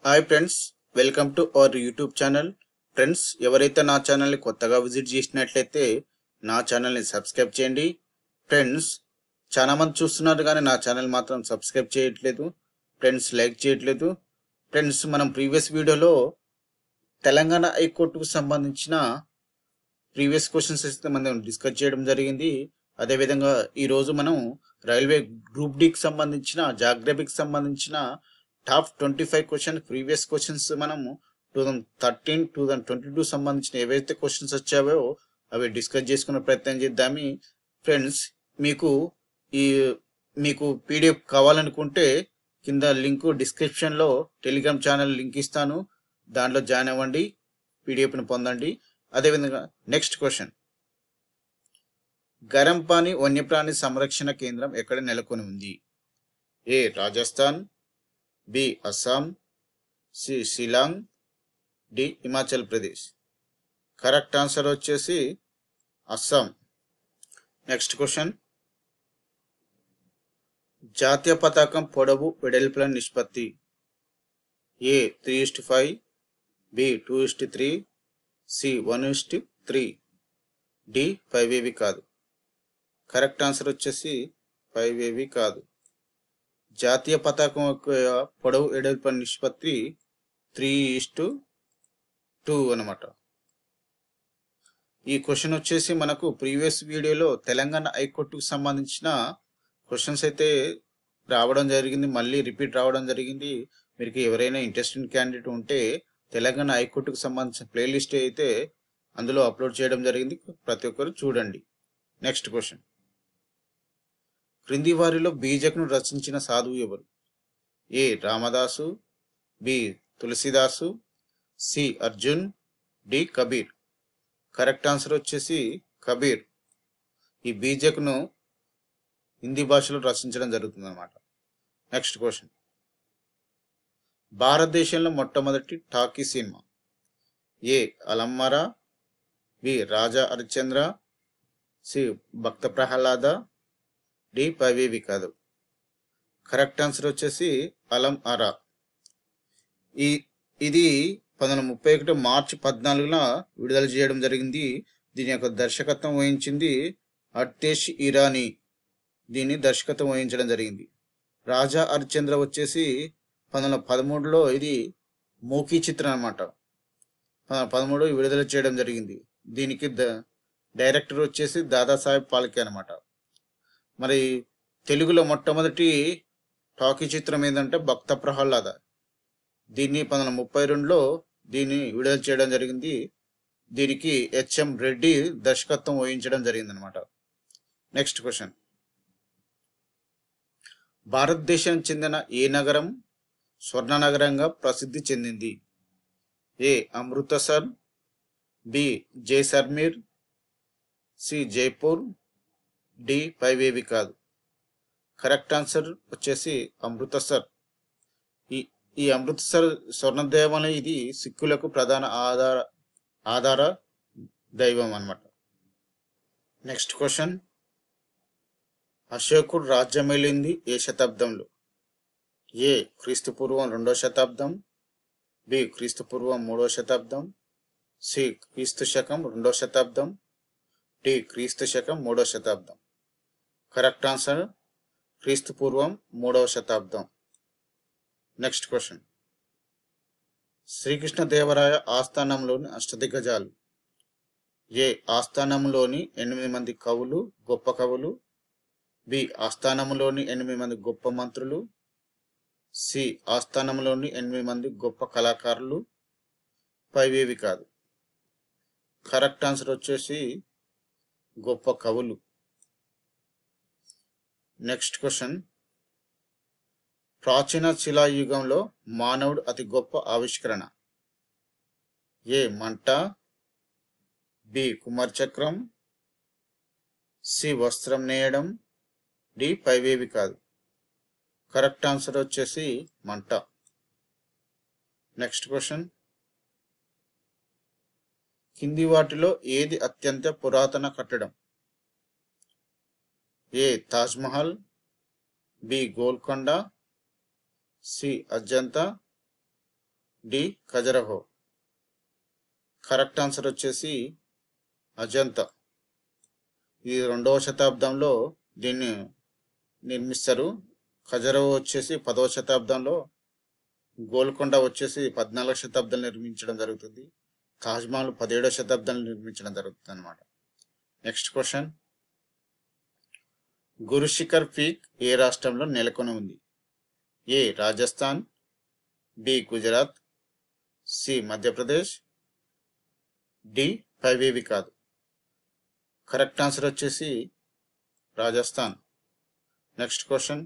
Hi friends, welcome to our YouTube channel. Friends, ఎవరైతే నా ఛానల్ని కొత్తగా విజిట్ చేసినట్లయితే నా ఛానల్ని సబ్స్క్రైబ్ చేయండి. ఫ్రెండ్స్, చాలా మంది చూస్తున్నారు కానీ నా ఛానల్ మాత్రం సబ్స్క్రైబ్ చేయట్లేదు. ఫ్రెండ్స్, లైక్ చేయట్లేదు. ఫ్రెండ్స్, మనం ప్రీవియస్ వీడియోలో తెలంగాణ హైకోర్టుకు సంబంధించిన ప్రీవియస్ క్వశ్చన్స్ అయితే మనం డిస్కస్ చేయడం జరిగింది. అదేవిధంగా ఈరోజు మనం రైల్వే గ్రూప్ డికి సంబంధించిన జాగ్రఫీకి సంబంధించిన టాప్ 25 క్వశ్చన్ ప్రీవియస్ క్వశ్చన్స్ మనము 2013 2022 సంబంధించిన ఏవైతే క్వశ్చన్స్ వచ్చావో అవి డిస్కస్ చేసుకునే ప్రయత్నం చేద్దాము. ఫ్రెండ్స్, మీకు పీడిఎఫ్ కావాలనుకుంటే కింద లింక్ డిస్క్రిప్షన్లో టెలిగ్రామ్ ఛానల్ లింక్ ఇస్తాను, దాంట్లో జాయిన్ అవ్వండి, పీడిఎఫ్ను పొందండి. అదేవిధంగా నెక్స్ట్ క్వశ్చన్, గరంపాని వన్యప్రాణి సంరక్షణ కేంద్రం ఎక్కడ నెలకొని ఉంది? A Rajasthan, B Assam, C Shillong, D Himachal Pradesh. Correct answer వచ్చేసి అస్సాం. నెక్స్ట్ క్వశ్చన్, జాతీయ పతాకం పొడవు వెడల్పుల నిష్పత్తి? ఏ 3:5, బి 2:3, సి 1:3, డి 5 కాదు. కరెక్ట్ ఆన్సర్ వచ్చేసి 5 కాదు. జాతీయ పతాకం యొక్క పొడవు వెడల్పు నిష్పత్తి 3:2 అన్నమాట. ఈ క్వశ్చన్ వచ్చేసి మనకు ప్రీవియస్ వీడియోలో తెలంగాణ హైకోర్టుకు సంబంధించిన క్వశ్చన్స్ అయితే రావడం జరిగింది, మళ్ళీ రిపీట్ రావడం జరిగింది. మీకు ఎవరైనా ఇంట్రెస్టింగ్ క్యాండిడేట్ ఉంటే తెలంగాణ హైకోర్టుకు సంబంధించిన ప్లేలిస్ట్ అయితే అందులో అప్లోడ్ చేయడం జరిగింది, ప్రతి ఒక్కరు చూడండి. నెక్స్ట్ క్వశ్చన్, క్రింది వారిలో బీజక్ను రచించిన సాధువు ఎవరు? A Ramadasu, B Tulasidasu, C Arjun, D Kabir. Correct answer వచ్చేసి కబీర్. ఈ బీజక్ను హిందీ భాషలో రచించడం జరుగుతుంది అన్నమాట. నెక్స్ట్ క్వశ్చన్, భారతదేశంలో మొట్టమొదటి టాకీ సినిమా? ఏ అలమ్మరా, బి రాజా హరిశ్చంద్ర, సి భక్త ప్రహ్లాద, డి 5 కాదు. కరెక్ట్ ఆన్సర్ వచ్చేసి అలం అరా. ఇది 1931 మార్చి 14న విడుదల చేయడం జరిగింది. దీని యొక్క దర్శకత్వం వహించింది అర్తేష్ ఇరానీ. దీన్ని దర్శకత్వం వహించడం జరిగింది. రాజా హరిశ్చంద్ర వచ్చేసి 1913లో ఇది మూకీ చిత్రం అన్నమాట. 2013 విడుదల చేయడం జరిగింది. దీనికి డైరెక్టర్ వచ్చేసి దాదాసాహెబ్ ఫాల్కే అనమాట. మరి తెలుగులో మొట్టమొదటి టాకీ చిత్రం ఏంటంటే భక్త ప్రహ్లాద. దీన్ని 1932లో దీన్ని విడుదల చేయడం జరిగింది. దీనికి హెచ్ఎం రెడ్డి దర్శకత్వం వహించడం జరిగింది అనమాట. నెక్స్ట్ క్వశ్చన్, భారతదేశానికి చెందిన ఏ నగరం స్వర్ణ నగరంగా ప్రసిద్ధి చెందింది? A Amritsar, B Jaisalmer, C Jaipur, D 5 కాదు. కరెక్ట్ ఆన్సర్ వచ్చేసి అమృతసర్. ఈ అమృతసర్ స్వర్ణ దేవాలయం ఇది సిక్కులకు ప్రధాన ఆధార దైవం అన్నమాట. నెక్స్ట్ క్వశ్చన్, అశోకుడు రాజ్యమేలింది ఏ శతాబ్దంలో? ఏ క్రీస్తుపూర్వం 2వ శతాబ్దం, బి క్రీస్తుపూర్వం 3వ శతాబ్దం, సి క్రీస్తు శకం 2వ శతాబ్దం, డి క్రీస్తు శకం 3వ శతాబ్దం. కరెక్ట్ ఆన్సర్ క్రీస్తుపూర్వం 3వ శతాబ్దం. నెక్స్ట్ క్వశ్చన్, శ్రీకృష్ణదేవరాయ ఆస్థానంలోని అష్టదిగ్గజాలు? ఏ ఆస్థానంలోని 8 మంది కవులు గొప్ప కవులు, బి ఆస్థానంలోని 8 మంది గొప్ప మంత్రులు, సి ఆస్థానంలోని 8 మంది గొప్ప కళాకారులు, 5 కాదు. కరెక్ట్ ఆన్సర్ వచ్చేసి గొప్ప కవులు. నెక్స్ట్ క్వశ్చన్, ప్రాచీన శిలాయుగంలో మానవుడు అతి గొప్ప ఆవిష్కరణ? ఏ మంట, బి కుమారచక్రం, సి వస్త్రం నేయడం, డి 5 కాదు. కరెక్ట్ ఆన్సర్ వచ్చేసి మంట. నెక్స్ట్ క్వశ్చన్, కింది వాటిలో ఏది అత్యంత పురాతన కట్టడం? A Taj Mahal, B Golconda, C Ajanta, D Khajuraho. Correct answer వచ్చేసి అజంతా. ఇది 2వ శతాబ్దంలో దీన్ని నిర్మిస్తారు. ఖజరహో వచ్చేసి 10వ శతాబ్దంలో, గోల్కొండ వచ్చేసి 14వ శతాబ్దంలో నిర్మించడం జరుగుతుంది. తాజ్మహల్ 17వ శతాబ్దంలో నిర్మించడం జరుగుతుంది అన్నమాట. నెక్స్ట్ క్వశ్చన్, గురుశిఖర్ పీక్ ఏ రాష్ట్రంలో నెలకొని ఉంది? A Rajasthan, B Gujarat, C Madhya Pradesh, D పైవేవి కాదు. కరెక్ట్ ఆన్సర్ వచ్చేసి రాజస్థాన్. నెక్స్ట్ క్వశ్చన్,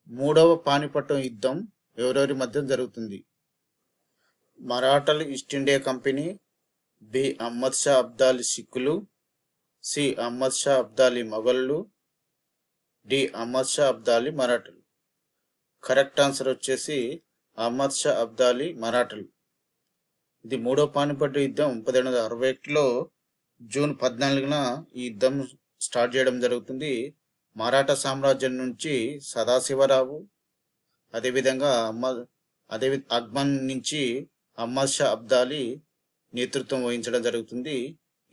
3వ పానిపట్టు యుద్ధం ఎవరెవరి మధ్య జరుగుతుంది? మరాఠాలు East India Company, B Ahmad Shah Abdali సిక్కులు, సి అహ్మద్ షా అబ్దాలి మొఘలులు, డి అహ్మద్ షా అబ్దాలి మరాఠాలు. కరెక్ట్ ఆన్సర్ వచ్చేసి అహ్మద్ షా అబ్దాలి మరాఠాలు. ఇది 3వ పానిపట్టు యుద్ధం 1761లో జూన్ 14న ఈ యుద్ధం స్టార్ట్ చేయడం జరుగుతుంది. మరాఠా సామ్రాజ్యం నుంచి సదాశివరావు, అదేవిధంగా అక్బర్ నుంచి అహ్మద్ షా అబ్దాలి నేతృత్వం వహించడం జరుగుతుంది.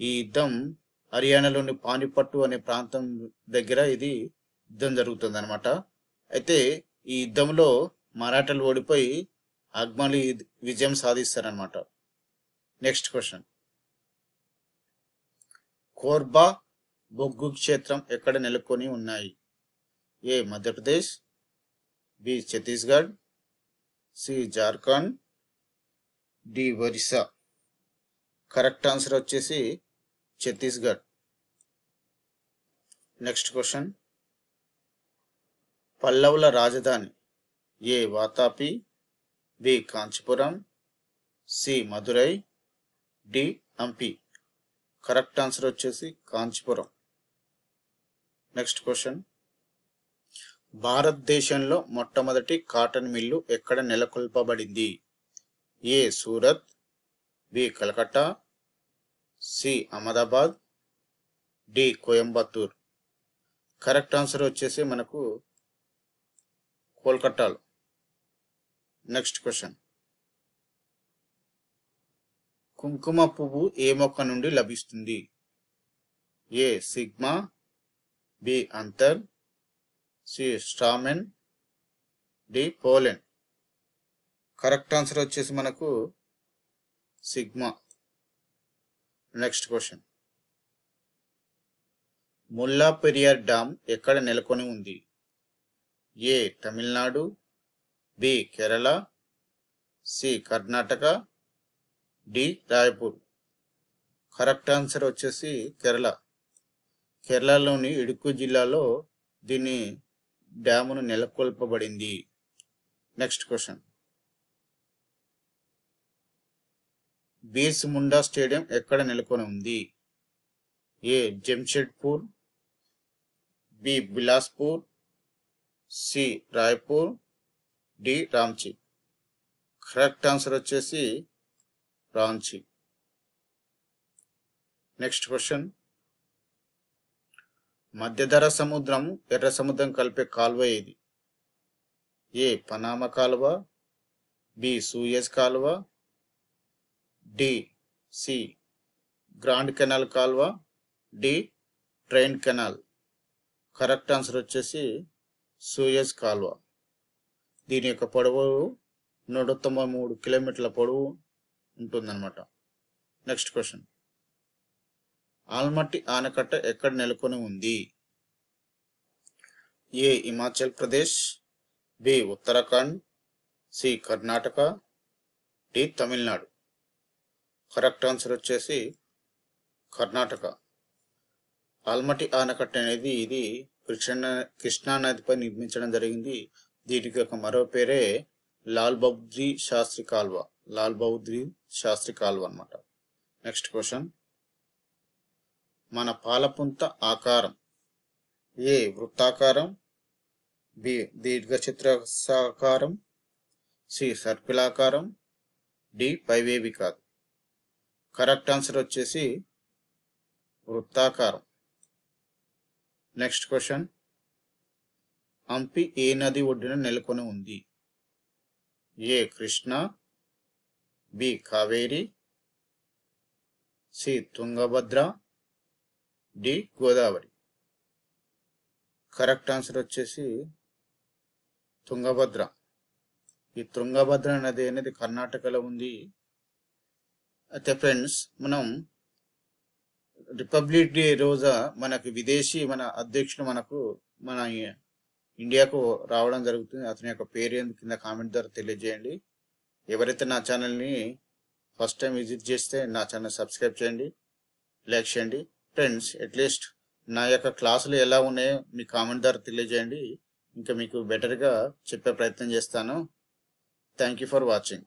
ఈ యుద్ధం హర్యానాలోని పానిపట్టు అనే ప్రాంతం దగ్గర ఇది యుద్ధం జరుగుతుంది అనమాట. అయితే ఈ యుద్ధంలో మరాఠాలు ఓడిపోయి అక్బర్ విజయం సాధిస్తారనమాట. నెక్స్ట్ క్వశ్చన్, కోర్బా బొగ్గు క్షేత్రం ఎక్కడ నెలకొని ఉన్నాయి? A Madhya Pradesh, B Chhattisgarh, C Jharkhand, D Orissa. Correct answer వచ్చేసి ఛత్తీస్గఢ్. నెక్స్ట్ క్వశ్చన్, పల్లవుల రాజధాని A Vatapi, B Kanchipuram, C Madurai, D Hampi. Correct answer వచ్చేసి కాంచీపురం. నెక్స్ట్ క్వశ్చన్, భారతదేశంలో మొట్టమొదటి కాటన్ మిల్లు ఎక్కడ నెలకొల్పబడింది? A Surat, B Calcutta, C Ahmedabad, D Coimbatore. Correct answer వచ్చేసి మనకు కోల్కతాలో. నెక్స్ట్ క్వశ్చన్, కుంకుమ పువ్వు ఏ మొక్క నుండి లభిస్తుంది? A sigma, B anther, C stamen, D pollen. Correct answer వచ్చేసి మనకు sigma. Next question, Mulla Periyar dam ఎక్కడ నెలకొని ఉంది? A Tamil Nadu, B Kerala, C Karnataka, D Raipur. Correct answer వచ్చేసి కేరళ. కేరళలోని ఇడుక్కు జిల్లాలో దీన్ని డ్యామును నెలకొల్పబడింది. Next question, Birsa Munda stadium ఎక్కడ నెలకొని ఉంది? A Jamshedpur, B Bilaspur, C Raipur, D Ranchi. Correct answer వచ్చేసి రాంచీ. నెక్స్ట్ క్వశ్చన్, మధ్యధరా సముద్రం ఎర్ర సముద్రం కలిపే కాలువ ఏది? ఏ పనామా కాలువ, బి సూయజ్ కాలువ, డి సి గ్రాండ్ కెనాల్ కాలువ, D train canal. Correct answer వచ్చేసి సూయజ్ కాలువ. దీని యొక్క పొడవు 193 కిలోమీటర్ల పొడవు ఉంటుందన్నమాట. నెక్స్ట్ క్వశ్చన్, ఆల్మట్టి ఆనకట్ట ఎక్కడ నెలకొని ఉంది? A Himachal Pradesh, B Uttarakhand, C Karnataka, D Tamil Nadu. Correct answer వచ్చేసి కర్ణాటక. ఆల్మట్టి ఆనకట్ట అనేది ఇది కృష్ణా నదిపై నిర్మించడం జరిగింది. దీనికి ఒక మరో పేరే లాల్ బహదూర్ శాస్త్రి కాల్వ. లాల్ బహదూర్ శాస్త్రి కాల్వ అన్నమాట. నెక్స్ట్ క్వశ్చన్, మన పాలపుంత ఆకారం ఏ వృత్తాకారం, బి దీర్ఘచతురస్రాకారం, సి సర్పిలాకారం, డి పైవేవి కాదు. కరెక్ట్ ఆన్సర్ వచ్చేసి వృత్తాకారం. నెక్స్ట్ క్వశ్చన్, హంపి ఏ నది ఒడ్డున నెలకొని ఉంది? A Krishna, B Kaveri, C Tungabhadra, D Godavari. Correct answer వచ్చేసి తుంగభద్ర. ఈ తుంగభద్ర నది అనేది కర్ణాటకలో ఉంది. అయితే ఫ్రెండ్స్, మనం రిపబ్లిక్ డే రోజు మనకి మన అధ్యక్షుడు మన ఇండియాకు రావడం జరుగుతుంది. అతని యొక్క పేరు ఏంది కింద కామెంట్ ద్వారా తెలియజేయండి. ఎవరైతే నా ఛానల్ని ఫస్ట్ టైం విజిట్ చేస్తే నా ఛానల్ సబ్స్క్రైబ్ చేయండి, లైక్ చేయండి. ఫ్రెండ్స్, అట్లీస్ట్ నా యొక్క క్లాసులు ఎలా ఉన్నాయో మీ కామెంట్ ద్వారా తెలియజేయండి. ఇంకా మీకు బెటర్గా చెప్పే ప్రయత్నం చేస్తాను. Thank you for watching.